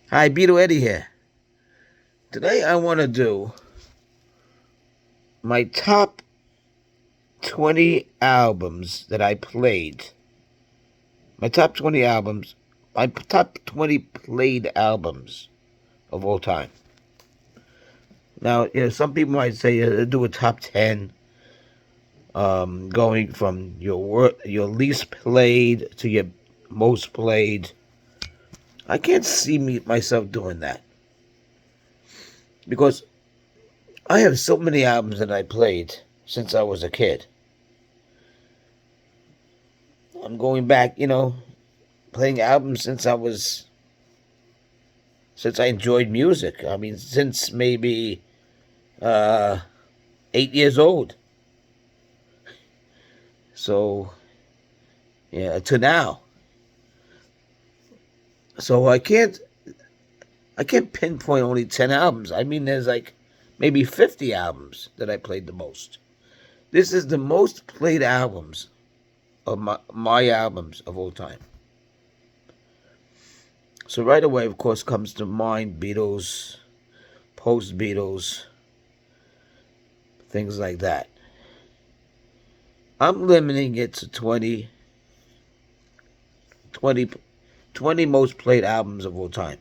Hi, Beetle Eddie here. Today I want to do my top 20 albums that I played. My top 20 albums, my top 20 played albums of all time. Now, some people might say do a top 10, going from your least played to your most played. I can't see myself doing that because I have so many albums that I played since I was a kid. I'm going back, playing albums since I enjoyed music. I mean, since maybe uh, 8 years old. So yeah, to now. So I can't pinpoint only 10 albums. I mean, there's like maybe 50 albums that I played the most. This is the most played albums of my albums of all time. So right away, of course, comes to mind Beatles, post Beatles, things like that. I'm limiting it to 20, 20 most played albums of all time.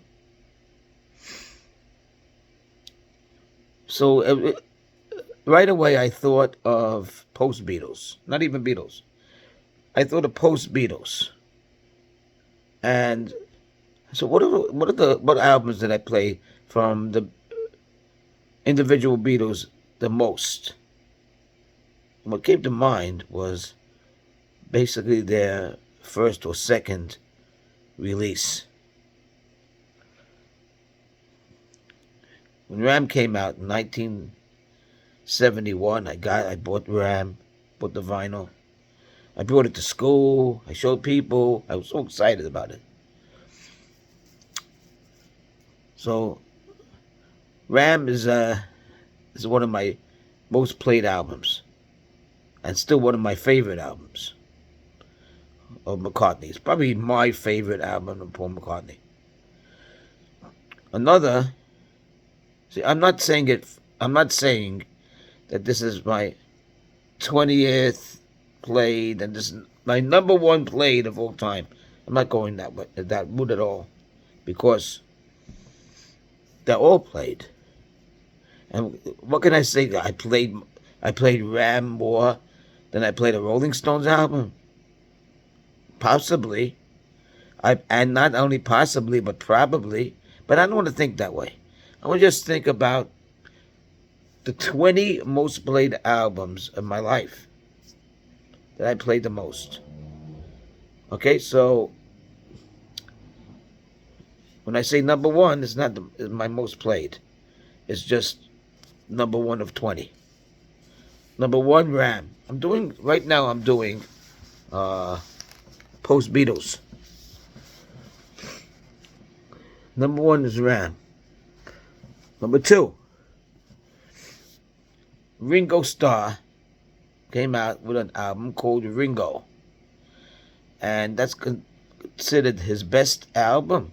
So right away, I thought of post Beatles, not even Beatles. I thought of post Beatles, and so what albums did I play from the individual Beatles the most? What came to mind was basically their first or second release. When Ram came out in 1971, I bought Ram, bought the vinyl. I brought it to school. I showed people. I was so excited about it. So Ram is one of my most played albums, and still one of my favorite albums of McCartney's. Probably my favorite album of Paul McCartney. Another. See, I'm not saying it. I'm not saying that this is my 20th played and this is my number one played of all time. I'm not going that route at all, because they're all played. And what can I say? I played Ram more than I played a Rolling Stones album. Possibly, and not only possibly, but probably. But I don't want to think that way. I want to just think about the 20 most played albums of my life that I played the most. Okay, so when I say number one, it's not it's my most played. It's just number one of 20. Number one, Ram. I'm doing uh, post Beatles. Number one is Ram. Number two, Ringo Starr came out with an album called Ringo, and that's considered his best album.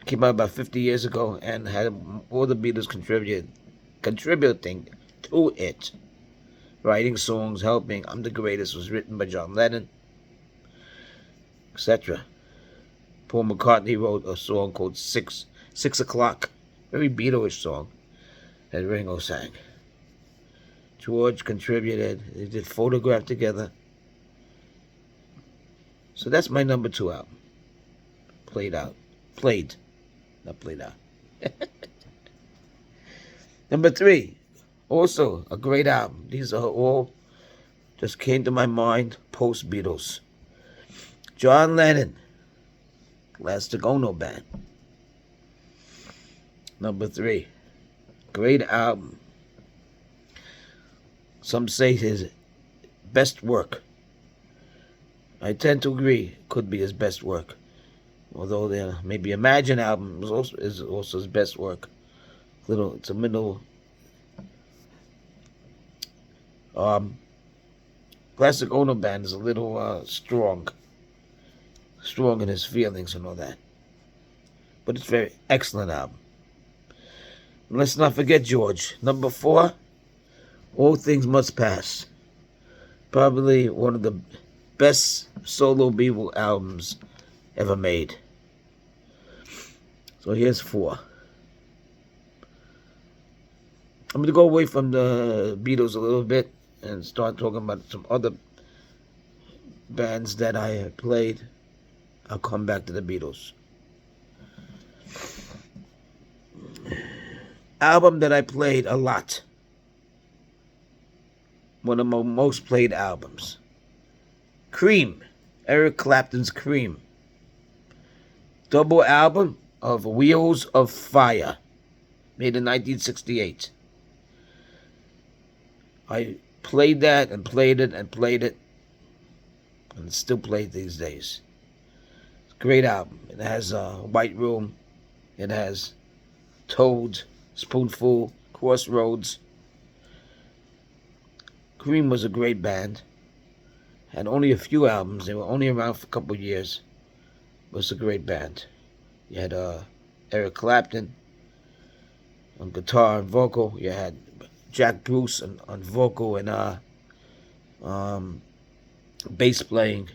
It came out about 50 years ago and had all the Beatles contributing to it. Writing songs, helping. I'm the Greatest was written by John Lennon, etc. Paul McCartney wrote a song called Six O'Clock, very Beatles song that Ringo sang. George contributed. They did Photograph together. So that's my number two album. Played out. Played. Not played out. Number three, also a great album. These are all just came to my mind post Beatles. John Lennon, Plastic Ono Band. Number three, great album. Some say his best work. I tend to agree. Could be his best work. Although there maybe Imagine album is also his best work. It's a middle. Um, Plastic Ono Band is a little strong in his feelings and all that. but it's a very excellent album. And let's not forget George. Number 4, All Things Must Pass. Probably one of the best solo Beatle albums ever made. So here's 4. I'm going to go away from the Beatles a little bit and start talking about some other bands that I played. I'll come back to the Beatles. Album that I played a lot. One of my most played albums. Cream. Eric Clapton's Cream. Double album of Wheels of Fire. Made in 1968. I played that and played it and played it. And it's still played these days. It's a great album. It has White Room. It has Toad, Spoonful, Crossroads. Cream was a great band. Had only a few albums. They were only around for a couple of years. It was a great band. You had Eric Clapton on guitar and vocal. You had Jack Bruce on vocal and bass playing.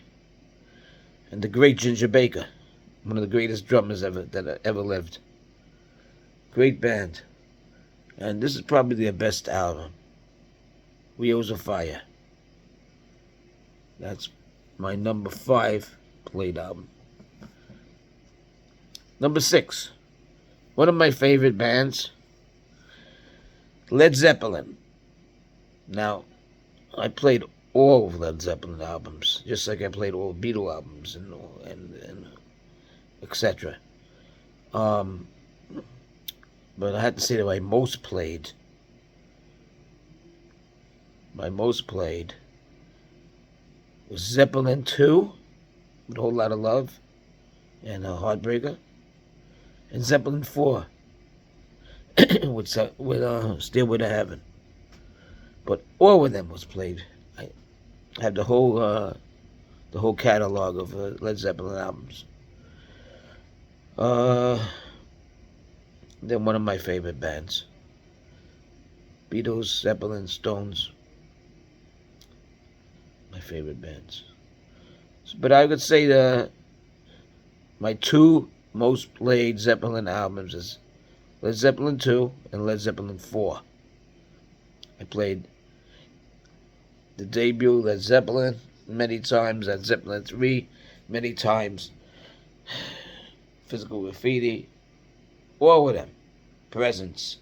And the great Ginger Baker, one of the greatest drummers that ever lived. Great band. And this is probably their best album. Wheels of Fire. That's my number 5 played album. Number 6. One of my favorite bands. Led Zeppelin. Now, I played all of Led Zeppelin albums, just like I played all Beatle albums and etc. But I had to say that my most played was Zeppelin 2, with a Whole Lot of Love, and Heartbreaker, and Zeppelin 4, with Stairway to Heaven. But all of them was played. I have the whole catalog of Led Zeppelin albums. They're one of my favorite bands. Beatles, Zeppelin, Stones. My favorite bands. But I would say my 2 most played Zeppelin albums is Led Zeppelin 2 and Led Zeppelin 4. I played the debut Led Zeppelin many times, Led Zeppelin 3 many times, Physical Graffiti, all of them, Presence,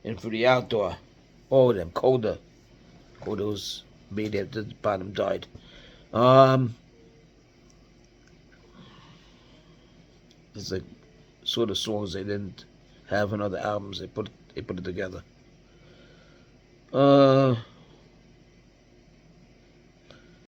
In For the Outdoor, all of them, Coda was made after the bottom died. It's like sort of songs they didn't have in other albums. They put it together.